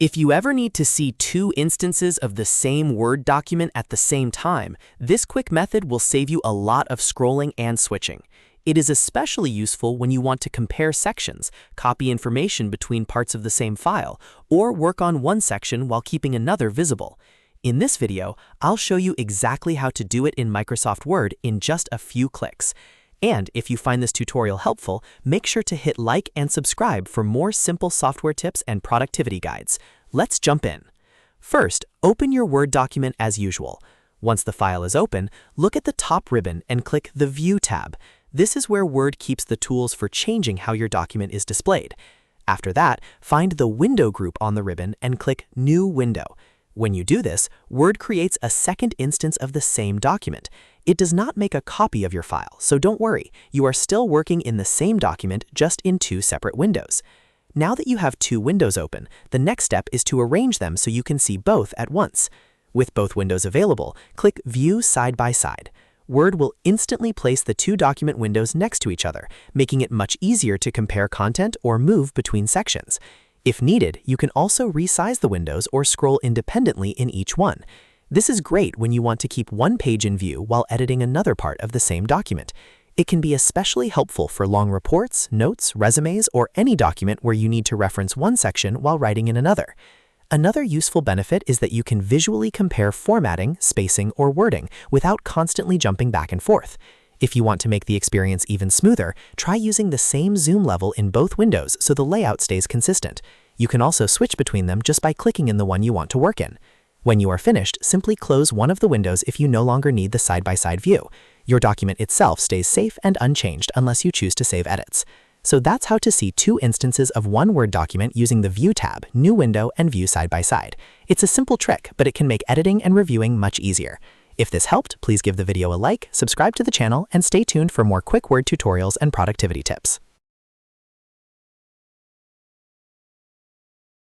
If you ever need to see two instances of the same Word document at the same time, this quick method will save you a lot of scrolling and switching. It is especially useful when you want to compare sections, copy information between parts of the same file, or work on one section while keeping another visible. In this video, I'll show you exactly how to do it in Microsoft Word in just a few clicks. And if you find this tutorial helpful, make sure to hit like and subscribe for more simple software tips and productivity guides. Let's jump in. First, open your Word document as usual. Once the file is open, look at the top ribbon and click the View tab. This is where Word keeps the tools for changing how your document is displayed. After that, find the Window group on the ribbon and click New Window. When you do this, Word creates a second instance of the same document. It does not make a copy of your file, so don't worry. You are still working in the same document, just in two separate windows. Now that you have two windows open, the next step is to arrange them so you can see both at once. With both windows available, click View Side by Side. Word will instantly place the two document windows next to each other, making it much easier to compare content or move between sections. If needed, you can also resize the windows or scroll independently in each one. This is great when you want to keep one page in view while editing another part of the same document. It can be especially helpful for long reports, notes, resumes, or any document where you need to reference one section while writing in another. Another useful benefit is that you can visually compare formatting, spacing, or wording without constantly jumping back and forth. If you want to make the experience even smoother, try using the same zoom level in both windows so the layout stays consistent. You can also switch between them just by clicking in the one you want to work in. When you are finished, simply close one of the windows if you no longer need the side-by-side view. Your document itself stays safe and unchanged unless you choose to save edits. So that's how to see two instances of one Word document using the View tab, New Window, and View Side by Side. It's a simple trick, but it can make editing and reviewing much easier. If this helped, please give the video a like, subscribe to the channel, and stay tuned for more quick Word tutorials and productivity tips.